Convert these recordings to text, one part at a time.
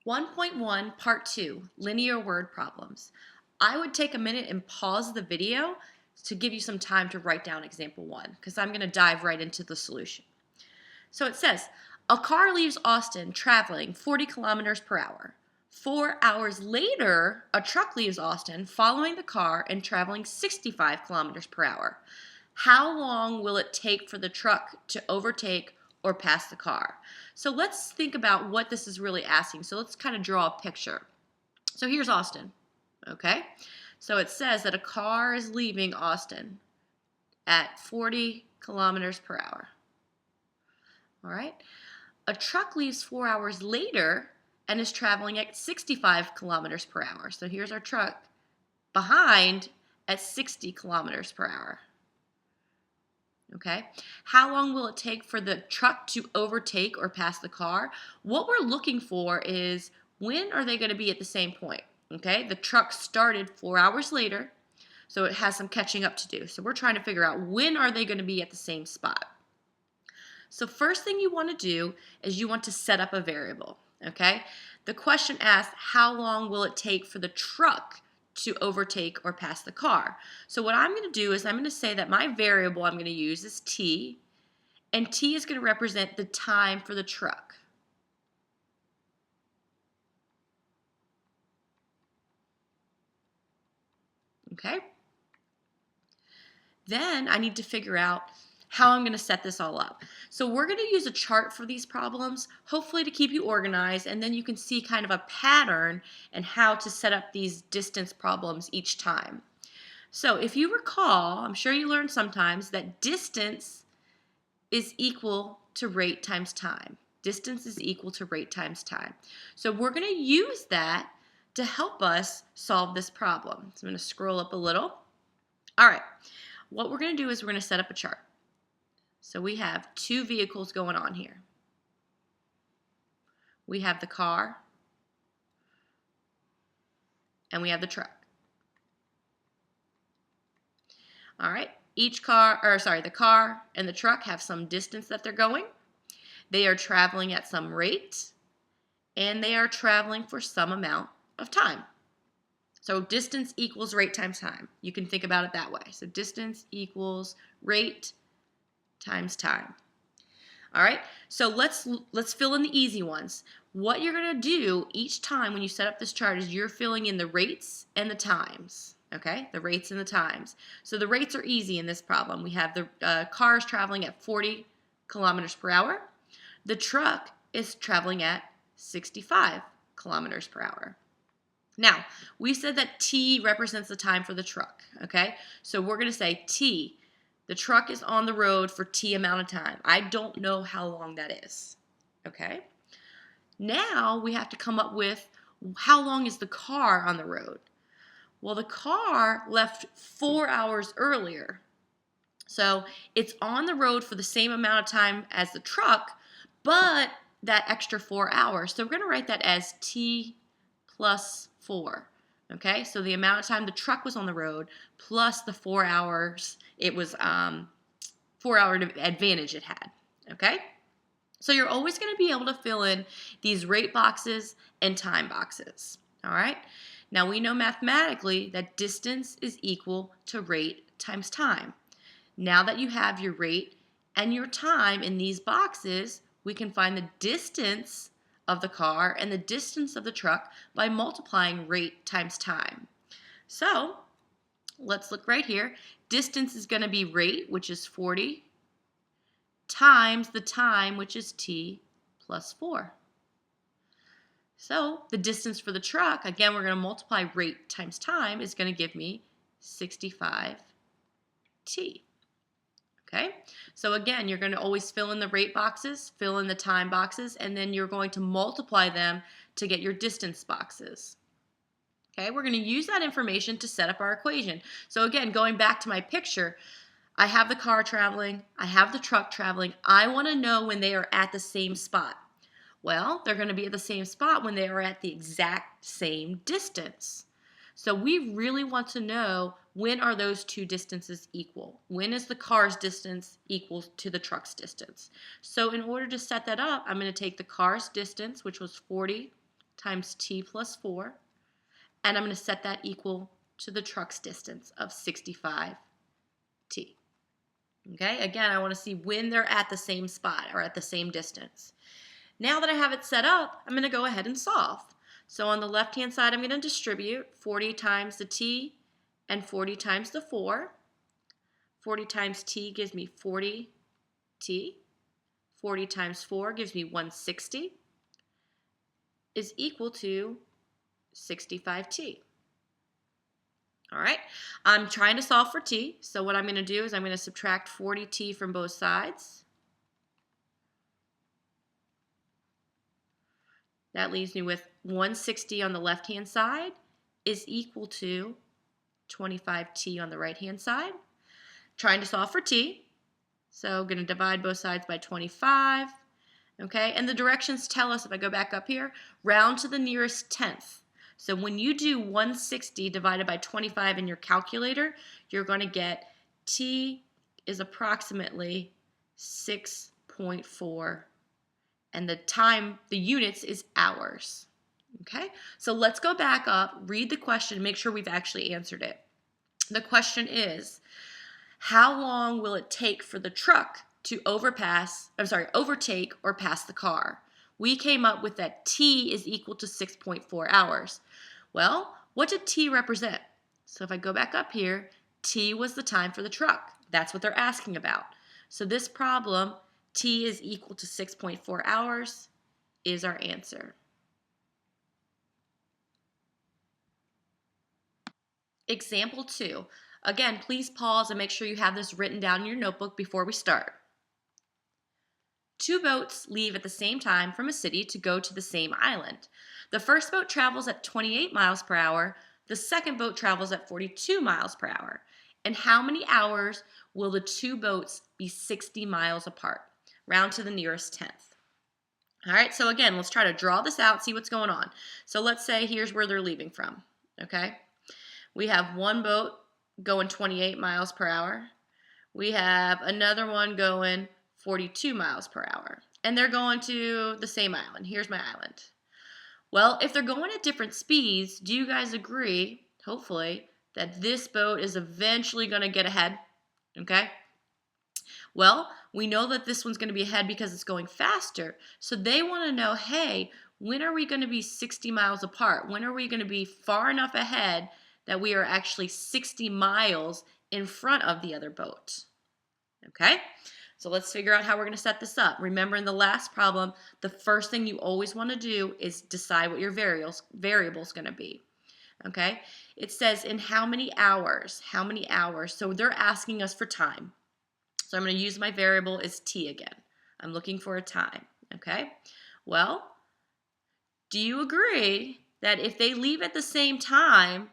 1.1 Part 2 Linear Word Problems. I would take a minute and pause the video to give you some time to write down example 1 because I'm going to dive right into the solution. So it says, a car leaves Austin traveling 40 kilometers per hour. 4 hours later, a truck leaves Austin following the car and traveling 65 kilometers per hour. How long will it take for the truck to overtake or pass the car? So let's think about what this is really asking. So let's kind of draw a picture. So here's Austin, okay? So it says that a car is leaving Austin at 40 kilometers per hour. All right? A truck leaves 4 hours later and is traveling at 65 kilometers per hour. So here's our truck behind at 60 kilometers per hour. Okay, how long will it take for the truck to overtake or pass the car? What we're looking for is when are they going to be at the same point? Okay, the truck started 4 hours later, so it has some catching up to do. So we're trying to figure out when are they going to be at the same spot. So first thing you want to do is you want to set up a variable. Okay, the question asks how long will it take for the truck to overtake or pass the car. So what I'm going to do is I'm going to say that my variable I'm going to use is t, and t is going to represent the time for the truck. Okay? Then I need to figure out how I'm going to set this all up. So we're going to use a chart for these problems, hopefully to keep you organized, and then you can see kind of a pattern and how to set up these distance problems each time. So if you recall, I'm sure you learned sometimes that distance is equal to rate times time. Distance is equal to rate times time. So we're going to use that to help us solve this problem. So I'm going to scroll up a little. All right, what we're going to do is we're going to set up a chart. So we have two vehicles going on here. We have the car and we have the truck. All right, the car and the truck have some distance that they're going. They are traveling at some rate, and they are traveling for some amount of time. So distance equals rate times time. You can think about it that way. So distance equals rate times time. All right, so let's fill in the easy ones. What you're going to do each time when you set up this chart is you're filling in the rates and the times. Okay, the rates and the times. So the rates are easy in this problem. We have the cars traveling at 40 kilometers per hour. The truck is traveling at 65 kilometers per hour. Now, we said that T represents the time for the truck, okay? So we're going to say T, the truck is on the road for T amount of time. I don't know how long that is, okay? Now we have to come up with how long is the car on the road? Well, the car left 4 hours earlier. So it's on the road for the same amount of time as the truck, but that extra 4 hours. So we're going to write that as T plus 4. Okay, so the amount of time the truck was on the road plus the 4 hours it was 4-hour advantage it had. Okay, so you're always going to be able to fill in these rate boxes and time boxes. All right, now we know mathematically that distance is equal to rate times time. Now that you have your rate and your time in these boxes, we can find the distance of the car and the distance of the truck by multiplying rate times time. So let's look right here. Distance is going to be rate, which is 40, times the time, which is t, plus 4. So the distance for the truck, again, we're going to multiply rate times time, is going to give me 65t. Okay, so again, you're going to always fill in the rate boxes, fill in the time boxes, and then you're going to multiply them to get your distance boxes. Okay, we're going to use that information to set up our equation. So again, going back to my picture, I have the car traveling, I have the truck traveling. I want to know when they are at the same spot. Well, they're going to be at the same spot when they are at the exact same distance. So we really want to know when are those two distances equal? When is the car's distance equal to the truck's distance? So in order to set that up, I'm going to take the car's distance, which was 40 times t plus 4, and I'm going to set that equal to the truck's distance of 65t. Okay, again, I want to see when they're at the same spot or at the same distance. Now that I have it set up, I'm going to go ahead and solve. So on the left-hand side, I'm going to distribute 40 times the t and 40 times the 4. 40 times t gives me 40t. 40 times 4 gives me 160, is equal to 65t. All right, I'm trying to solve for t, so what I'm going to do is I'm going to subtract 40t from both sides. That leaves me with 160 on the left-hand side is equal to 25t on the right-hand side. Trying to solve for t, so I'm going to divide both sides by 25. Okay, and the directions tell us, if I go back up here, round to the nearest tenth. So when you do 160 divided by 25 in your calculator, you're going to get t is approximately 6.4, and the time, the units is hours. Okay, so let's go back up, read the question, make sure we've actually answered it. The question is, how long will it take for the truck to overtake or pass the car? We came up with that t is equal to 6.4 hours. Well, what did t represent? So if I go back up here, t was the time for the truck. That's what they're asking about. So this problem, t is equal to 6.4 hours, is our answer. Example 2. Again, please pause and make sure you have this written down in your notebook before we start. Two boats leave at the same time from a city to go to the same island. The first boat travels at 28 miles per hour. The second boat travels at 42 miles per hour. And how many hours will the two boats be 60 miles apart? Round to the nearest tenth. All right, so again, let's try to draw this out, see what's going on. So let's say here's where they're leaving from, okay? We have one boat going 28 miles per hour. We have another one going 42 miles per hour. And they're going to the same island. Here's my island. Well, if they're going at different speeds, do you guys agree, hopefully, that this boat is eventually going to get ahead? Okay? Well, we know that this one's going to be ahead because it's going faster. So they want to know, hey, when are we going to be 60 miles apart? When are we going to be far enough ahead that we are actually 60 miles in front of the other boat? Okay? So let's figure out how we're going to set this up. Remember, in the last problem, the first thing you always want to do is decide what your variable is going to be. Okay? It says in how many hours? How many hours? So they're asking us for time. So I'm going to use my variable as t again. I'm looking for a time. Okay? Well, do you agree that if they leave at the same time,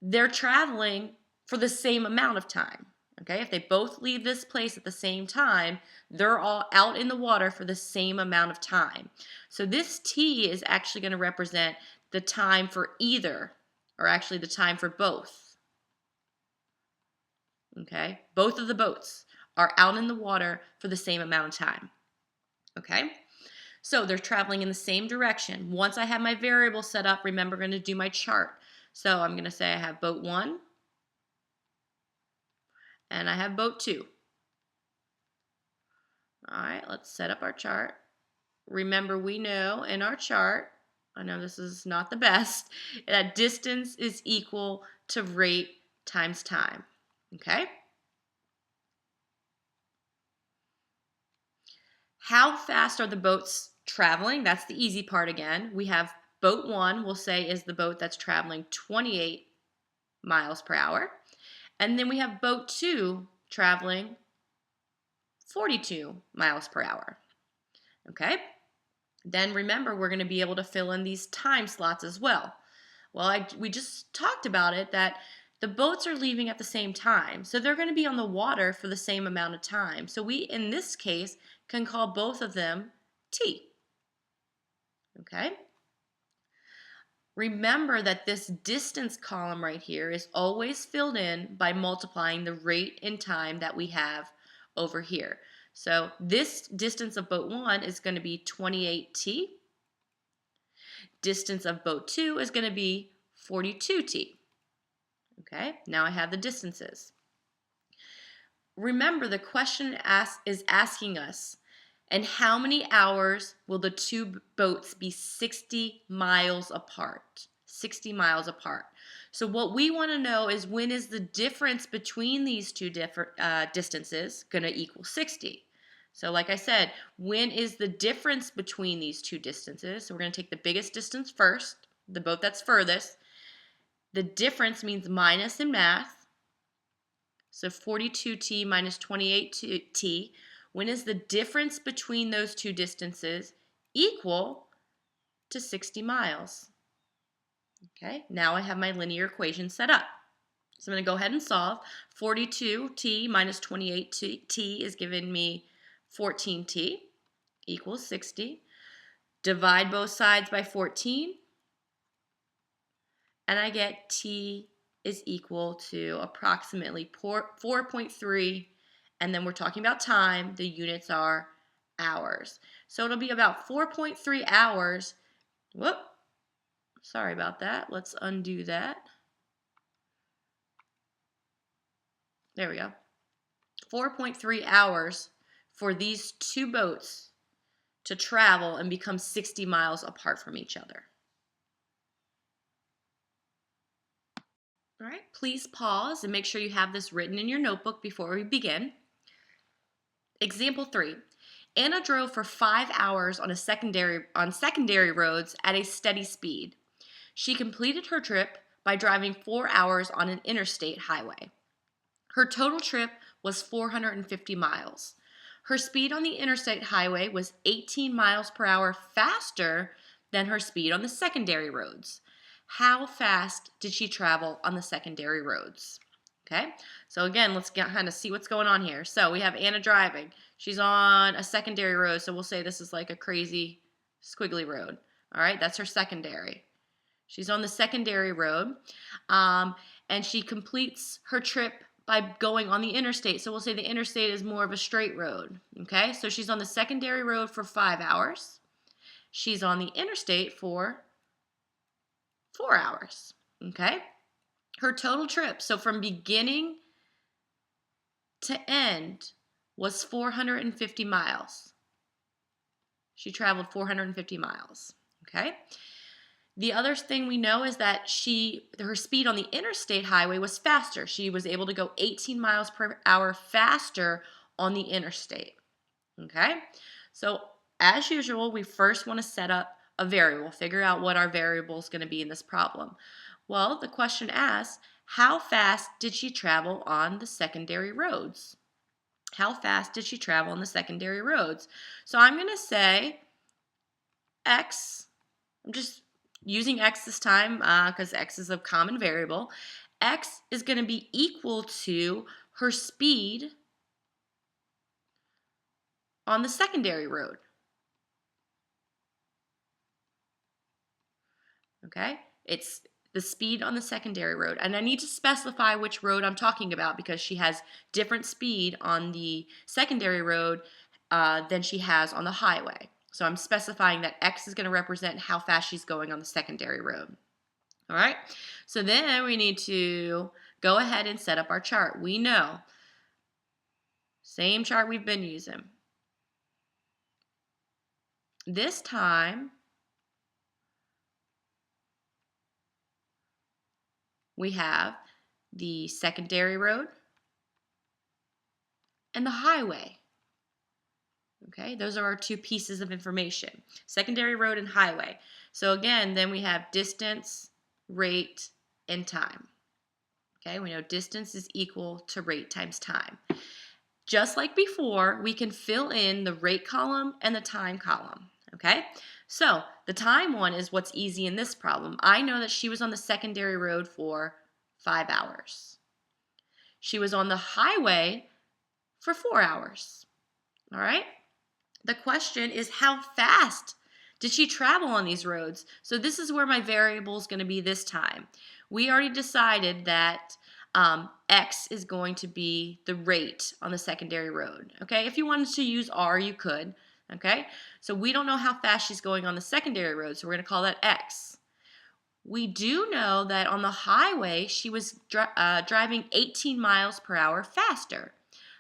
they're traveling for the same amount of time? Okay, if they both leave this place at the same time, they're all out in the water for the same amount of time. So this t is actually going to represent the time for either, or actually the time for both. Okay, both of the boats are out in the water for the same amount of time. Okay, so they're traveling in the same direction. Once I have my variable set up, remember, I'm going to do my chart. So I'm going to say I have boat 1, and I have boat 2. All right, let's set up our chart. Remember, we know in our chart, I know this is not the best, that distance is equal to rate times time. Okay? How fast are the boats traveling? That's the easy part again. We have boat 1, we'll say, is the boat that's traveling 28 miles per hour. And then we have boat 2 traveling 42 miles per hour. Okay? Then remember, we're going to be able to fill in these time slots as well. Well, we just talked about it, that the boats are leaving at the same time. So they're going to be on the water for the same amount of time. So we, in this case, can call both of them T. Okay? Remember that this distance column right here is always filled in by multiplying the rate and time that we have over here. So this distance of boat 1 is going to be 28t distance of boat 2 is going to be 42t. Okay, now I have the distances. Remember, the question is asking us, and how many hours will the two boats be 60 miles apart? 60 miles apart. So what we want to know is, when is the difference between these two different distances going to equal 60? So like I said, when is the difference between these two distances? So we're going to take the biggest distance first, the boat that's furthest. The difference means minus in math. So 42t minus 28t. When is the difference between those two distances equal to 60 miles? Okay, now I have my linear equation set up. So I'm going to go ahead and solve. 42t minus 28t is giving me 14t equals 60. Divide both sides by 14, and I get t is equal to approximately 4.3, and then we're talking about time. The units are hours. So it'll be about 4.3 hours. Whoop, sorry about that. Let's undo that. There we go. 4.3 hours for these two boats to travel and become 60 miles apart from each other. All right, please pause and make sure you have this written in your notebook before we begin. Example 3. Anna drove for 5 hours on secondary roads at a steady speed. She completed her trip by driving 4 hours on an interstate highway. Her total trip was 450 miles. Her speed on the interstate highway was 18 miles per hour faster than her speed on the secondary roads. How fast did she travel on the secondary roads? Okay, so again, let's kind of see what's going on here. So we have Anna driving. She's on a secondary road, so we'll say this is like a crazy squiggly road. All right, that's her secondary. She's on the secondary road, and she completes her trip by going on the interstate. So we'll say the interstate is more of a straight road. Okay, so she's on the secondary road for 5 hours. She's on the interstate for 4 hours. Okay, her total trip, so from beginning to end, was 450 miles. She traveled 450 miles. Okay. The other thing we know is that her speed on the interstate highway was faster. She was able to go 18 miles per hour faster on the interstate. Okay? So, as usual, we first want to set up a variable, figure out what our variable is going to be in this problem. Well, the question asks, how fast did she travel on the secondary roads? How fast did she travel on the secondary roads? So I'm going to say x. I'm just using x this time because x is a common variable. X is going to be equal to her speed on the secondary road. Okay, it's the speed on the secondary road. And I need to specify which road I'm talking about because she has different speed on the secondary road than she has on the highway. So I'm specifying that x is going to represent how fast she's going on the secondary road. All right, so then we need to go ahead and set up our chart. We know, same chart we've been using. This time, we have the secondary road and the highway. Okay, those are our two pieces of information, secondary road and highway. So again, then we have distance, rate, and time. Okay, we know distance is equal to rate times time. Just like before, we can fill in the rate column and the time column. Okay, so the time one is what's easy in this problem. I know that she was on the secondary road for 5 hours. She was on the highway for 4 hours. All right, the question is, how fast did she travel on these roads? So this is where my variable is going to be this time. We already decided that x is going to be the rate on the secondary road. Okay, if you wanted to use r, you could. Okay, so we don't know how fast she's going on the secondary road, so we're going to call that X. We do know that on the highway, she was driving 18 miles per hour faster.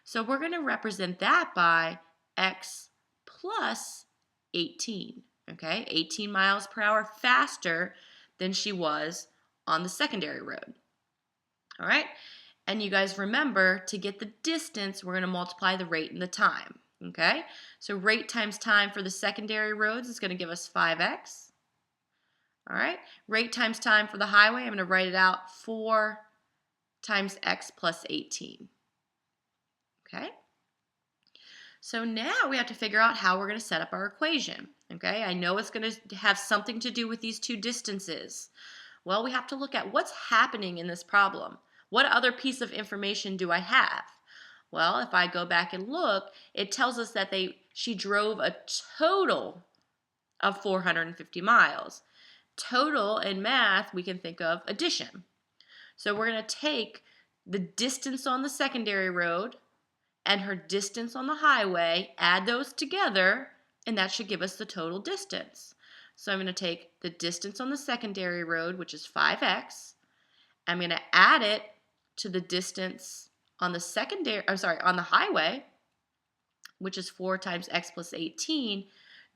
So we're going to represent that by X plus 18. Okay, 18 miles per hour faster than she was on the secondary road. All right, and you guys remember, to get the distance, we're going to multiply the rate and the time. Okay, so rate times time for the secondary roads is going to give us 5x. All right, rate times time for the highway, I'm going to write it out, 4 times x plus 18. Okay, so now we have to figure out how we're going to set up our equation. Okay, I know it's going to have something to do with these two distances. Well, we have to look at what's happening in this problem. What other piece of information do I have? Well, if I go back and look, it tells us that she drove a total of 450 miles. Total in math, we can think of addition. So we're going to take the distance on the secondary road and her distance on the highway, add those together, and that should give us the total distance. So I'm going to take the distance on the secondary road, which is 5x. I'm going to add it to the distance on the on the highway, which is 4 times x plus 18.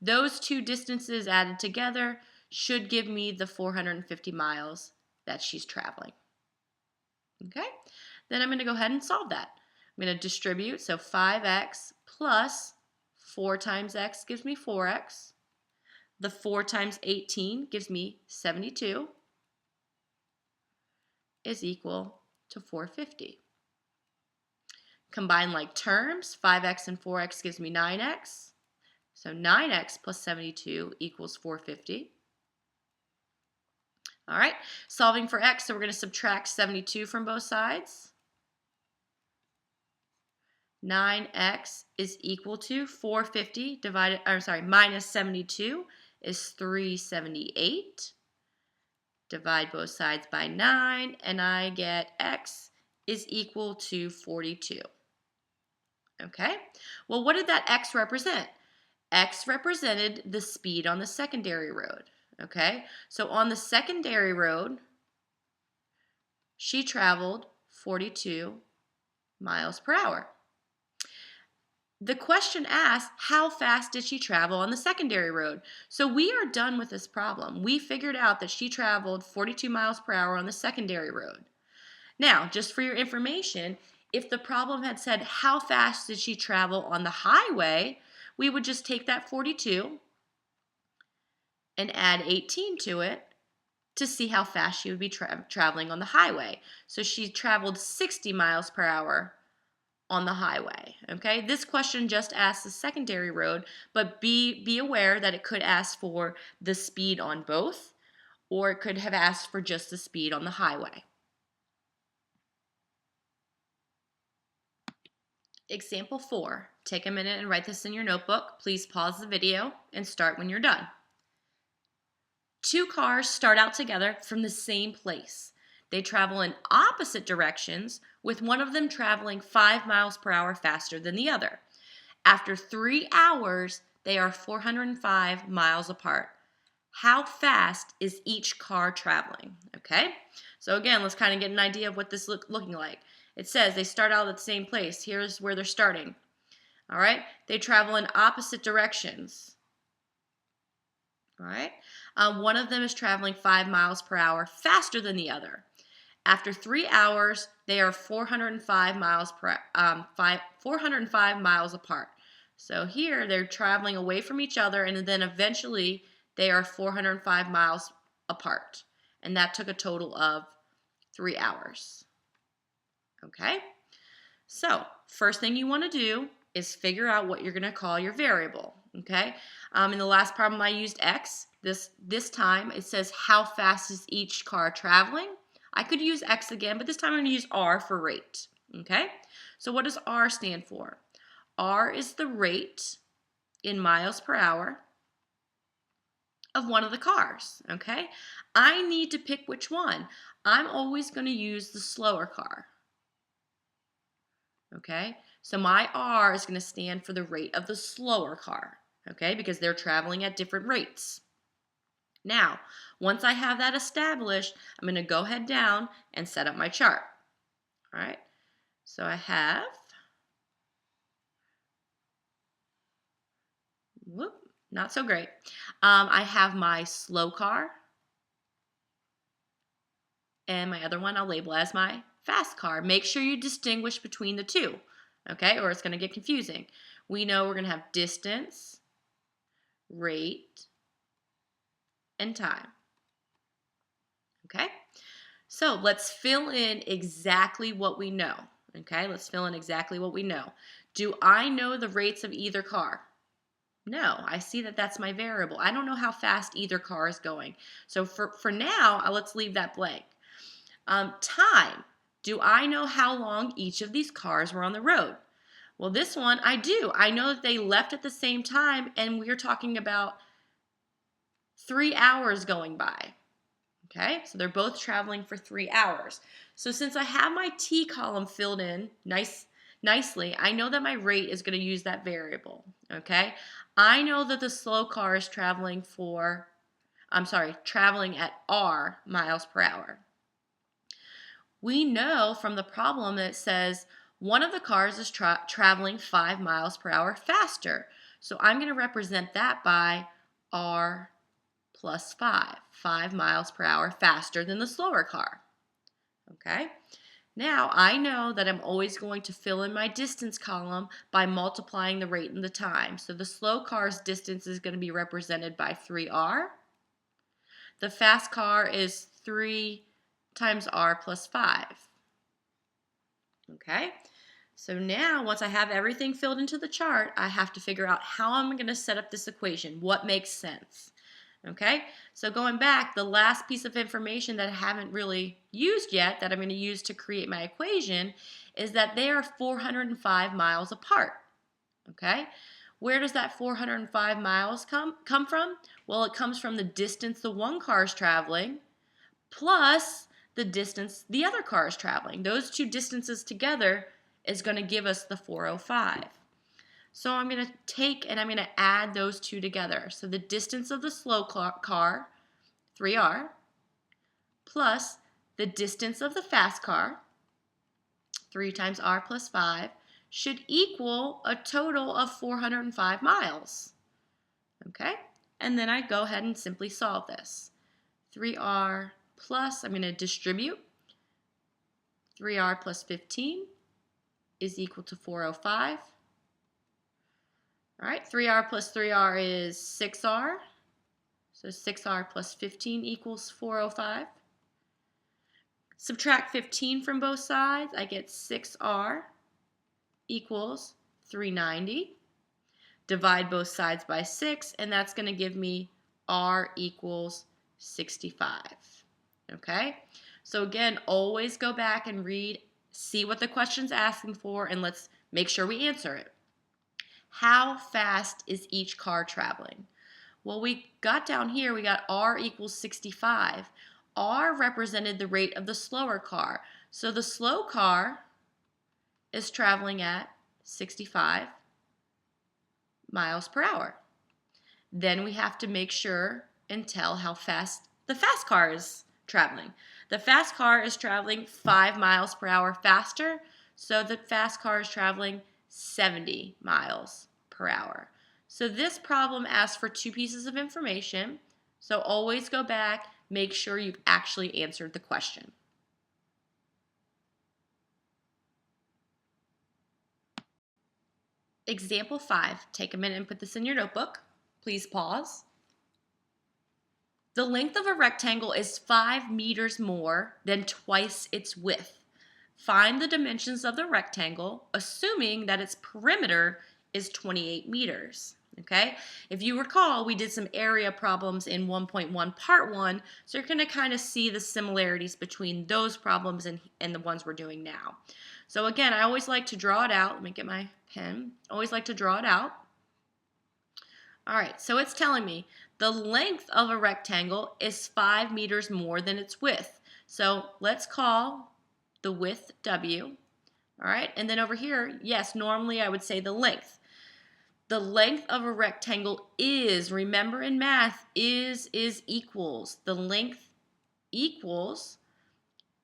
Those two distances added together should give me the 450 miles that she's traveling. Okay, then I'm going to go ahead and solve that. I'm going to distribute, so 5x plus 4 times x gives me 4x. The 4 times 18 gives me 72 is equal to 450. Combine like terms, 5x and 4x gives me 9x. So 9x plus 72 equals 450. All right, solving for x, so we're going to subtract 72 from both sides. 9x is equal to 450 minus 72 is 378. Divide both sides by 9, and I get x is equal to 42. Okay, well, what did that x represent? X represented the speed on the secondary road. Okay, so on the secondary road, she traveled 42 miles per hour. The question asks, how fast did she travel on the secondary road? So we are done with this problem. We figured out that she traveled 42 miles per hour on the secondary road. Now, just for your information, if the problem had said, how fast did she travel on the highway, we would just take that 42 and add 18 to it to see how fast she would be traveling on the highway. So she traveled 60 miles per hour on the highway. Okay, this question just asks the secondary road, but be aware that it could ask for the speed on both, or it could have asked for just the speed on the highway. Example 4. Take a minute and write this in your notebook. Please pause the video and start when you're done. Two cars start out together from the same place. They travel in opposite directions, with one of them traveling 5 miles per hour faster than the other. After 3 hours, they are 405 miles apart. How fast is each car traveling? Okay, so again, let's kind of get an idea of what this looking like. It says they start out at the same place. Here's where they're starting. All right, they travel in opposite directions. All right, one of them is traveling 5 miles per hour faster than the other. After 3 hours, they are 405 miles apart. So here they're traveling away from each other, and then eventually they are 405 miles apart. And that took a total of 3 hours. Okay? So first thing you want to do is figure out what you're going to call your variable. Okay? In the last problem I used x. This time it says how fast is each car traveling. I could use x again, but this time I'm going to use r for rate. Okay? So what does r stand for? R is the rate in miles per hour of one of the cars. Okay? I need to pick which one. I'm always going to use the slower car. Okay? So my r is going to stand for the rate of the slower car. okay, because they're traveling at different rates. Now, once I have that established, I'm going to go head down and set up my chart. All right, so I have, whoop, not so great. I have my slow car, and my other one I'll label as my fast car. Make sure you distinguish between the two, okay, or it's going to get confusing. We know we're going to have distance, rate, and time. Okay, so let's fill in exactly what we know. Okay, let's fill in exactly what we know. Do I know the rates of either car? No, I see that that's my variable. I don't know how fast either car is going. So for now, let's leave that blank. Time. Do I know how long each of these cars were on the road? Well, this one I do. I know that they left at the same time, and we're talking about 3 hours going by. Okay, so they're both traveling for 3 hours. So since I have my T column filled in nicely, I know that my rate is going to use that variable. Okay, I know that the slow car is traveling at R miles per hour. We know from the problem that it says one of the cars is traveling 5 miles per hour faster. So I'm going to represent that by R plus 5 miles per hour faster than the slower car. Okay, now I know that I'm always going to fill in my distance column by multiplying the rate and the time. So the slow car's distance is going to be represented by 3R. The fast car is 3 times R plus 5. Okay, so now once I have everything filled into the chart, I have to figure out how I'm going to set up this equation. What makes sense? Okay, so going back, the last piece of information that I haven't really used yet that I'm going to use to create my equation is that they are 405 miles apart. Okay, where does that 405 miles come from? Well, it comes from the distance the one car is traveling plus the distance the other car is traveling. Those two distances together is going to give us the 405. So I'm going to take and I'm going to add those two together. So the distance of the slow car, 3R, plus the distance of the fast car, 3 times R plus 5, should equal a total of 405 miles. Okay? And then I go ahead and simply solve this. 3R plus, I'm going to distribute. 3R plus 15 is equal to 405. All right, 3R plus 3R is 6R. So 6R plus 15 equals 405. Subtract 15 from both sides, I get 6R equals 390. Divide both sides by 6, and that's going to give me R equals 65. Okay? So again, always go back and read, see what the question's asking for, and let's make sure we answer it. How fast is each car traveling? Well, we got down here, we got R equals 65. R represented the rate of the slower car. So the slow car is traveling at 65 miles per hour. Then we have to make sure and tell how fast the fast car is traveling. The fast car is traveling 5 miles per hour faster, so the fast car is traveling 70 miles per hour. So this problem asks for 2 pieces of information. So always go back, make sure you've actually answered the question. Example 5. Take a minute and put this in your notebook. Please pause. The length of a rectangle is 5 meters more than twice its width. Find the dimensions of the rectangle, assuming that its perimeter is 28 meters. Okay, if you recall, we did some area problems in 1.1 part 1, so you're going to kind of see the similarities between those problems and the ones we're doing now. So again, I always like to draw it out. Let me get my pen. Always like to draw it out. All right, so it's telling me the length of a rectangle is 5 meters more than its width. So let's call the width W. All right, and then over here, yes, normally I would say the length. the length of a rectangle is, remember in math, is equals. The length equals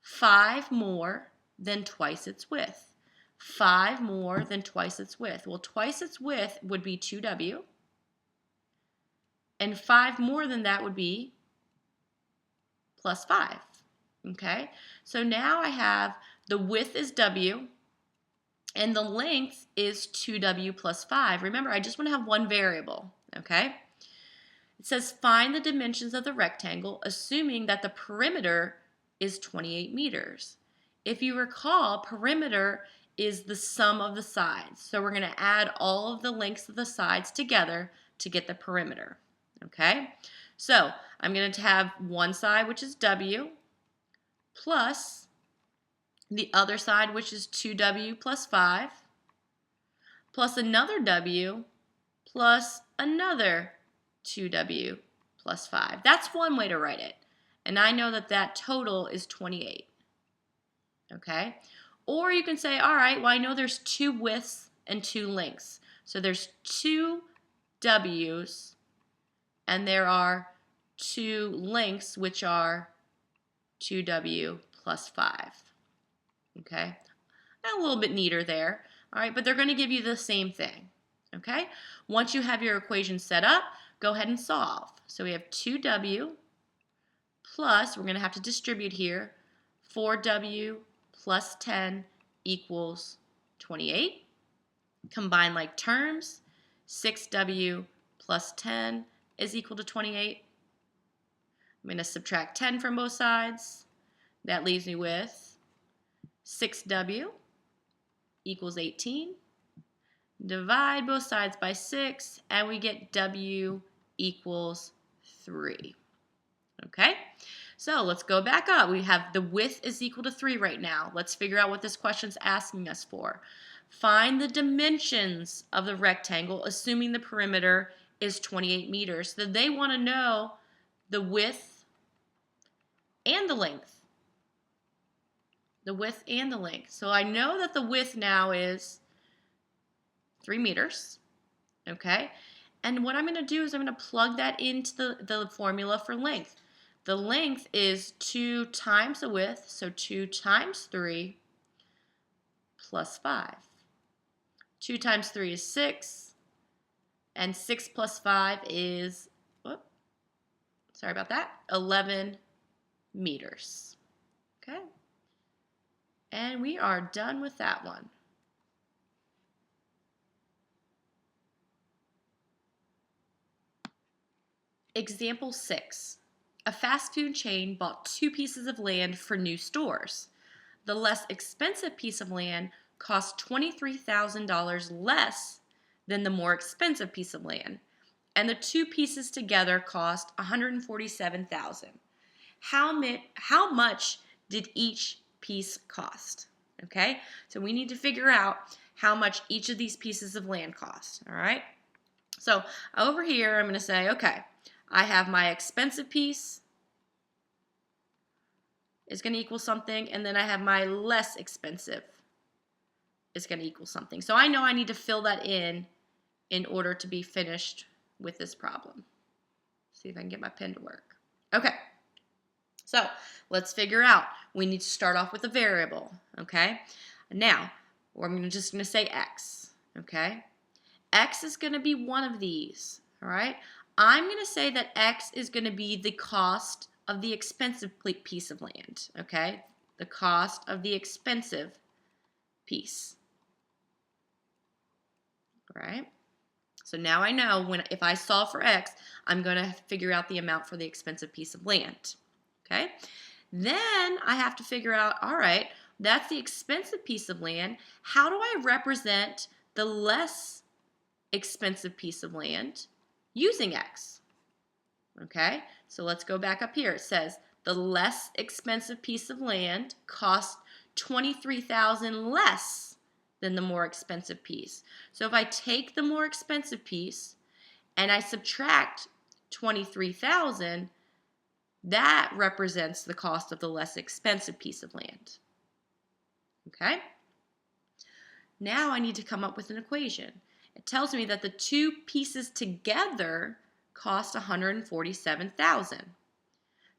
5 more than twice its width. 5 more than twice its width. Well, twice its width would be 2w. And 5 more than that would be plus 5. Okay? So now I have the width is w, and the length is 2w plus 5. Remember, I just want to have one variable. Okay? It says find the dimensions of the rectangle, assuming that the perimeter is 28 meters. If you recall, perimeter is the sum of the sides. So we're going to add all of the lengths of the sides together to get the perimeter. Okay? So I'm going to have one side, which is w, plus the other side, which is 2w plus 5, plus another w, plus another 2w plus 5. That's one way to write it. And I know that that total is 28. Okay? Or you can say, all right, well, I know there's 2 widths and 2 lengths. So there's 2 w's, and there are 2 lengths, which are 2w plus 5. Okay? A little bit neater there. All right, but they're going to give you the same thing. Okay? Once you have your equation set up, go ahead and solve. So we have 2w plus, we're going to have to distribute here, 4w plus 10 equals 28. Combine like terms, 6w plus 10 is equal to 28. I'm going to subtract 10 from both sides. That leaves me with 6w equals 18. Divide both sides by 6, and we get w equals 3. Okay? So let's go back up. We have the width is equal to 3 right now. Let's figure out what this question's asking us for. Find the dimensions of the rectangle, assuming the perimeter is 28 meters. So they want to know the width and the length. The width and the length. So I know that the width now is 3 meters. Okay? And what I'm going to do is I'm going to plug that into the formula for length. The length is 2 times the width, so 2 times 3 plus 5. 2 times 3 is 6, and 6 plus 5 is, sorry about that, 11 meters. Okay? And we are done with that one. Example 6. A fast food chain bought 2 pieces of land for new stores. The less expensive piece of land cost $23,000 less than the more expensive piece of land, and the 2 pieces together cost $147,000. How much did each piece cost? Okay, so we need to figure out how much each of these pieces of land cost. All right, so over here I'm going to say, okay, I have my expensive piece is going to equal something, and then I have my less expensive is going to equal something. So I know I need to fill that in order to be finished with this problem. See if I can get my pen to work. Okay, so let's figure out. We need to start off with a variable, okay? Now, I'm just going to say x, okay? X is going to be one of these, all right? I'm going to say that x is going to be the cost of the expensive piece of land, okay? The cost of the expensive piece, all right? So now I know if I solve for x, I'm going to figure out the amount for the expensive piece of land, okay? Then I have to figure out, all right, that's the expensive piece of land. How do I represent the less expensive piece of land using x? Okay, so let's go back up here. It says the less expensive piece of land costs $23,000 less than the more expensive piece. So if I take the more expensive piece and I subtract $23,000, that represents the cost of the less expensive piece of land. Okay? Now I need to come up with an equation. It tells me that the two pieces together cost $147,000.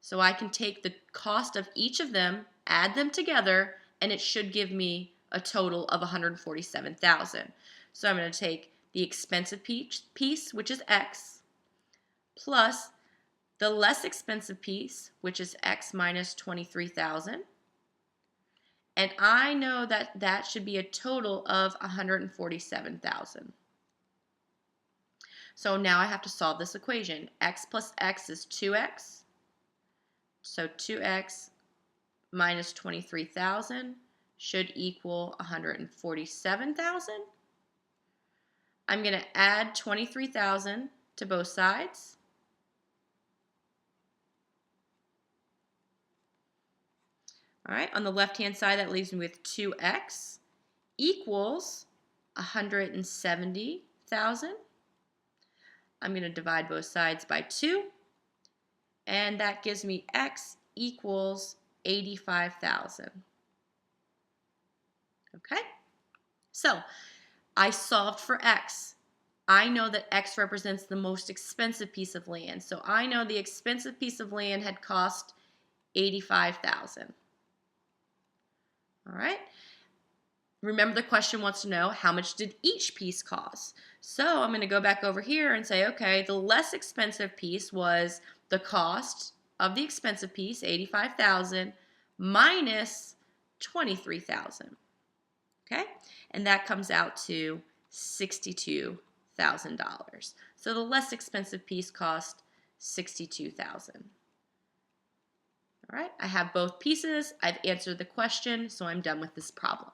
So I can take the cost of each of them, add them together, and it should give me a total of $147,000. So I'm going to take the expensive piece, which is X, plus the less expensive piece, which is X minus 23,000. And I know that that should be a total of 147,000. So now I have to solve this equation. X plus X is 2X. So 2X minus 23,000 should equal 147,000. I'm going to add 23,000 to both sides. All right, on the left-hand side, that leaves me with 2X equals 170,000. I'm going to divide both sides by 2, and that gives me X equals 85,000. Okay, so I solved for X. I know that X represents the most expensive piece of land, so I know the expensive piece of land had cost 85,000. All right. Remember, the question wants to know how much did each piece cost. So I'm going to go back over here and say, okay, the less expensive piece was the cost of the expensive piece, 85,000, minus 23,000. Okay, and that comes out to $62,000. So the less expensive piece cost $62,000. All right, I have both pieces. I've answered the question, so I'm done with this problem.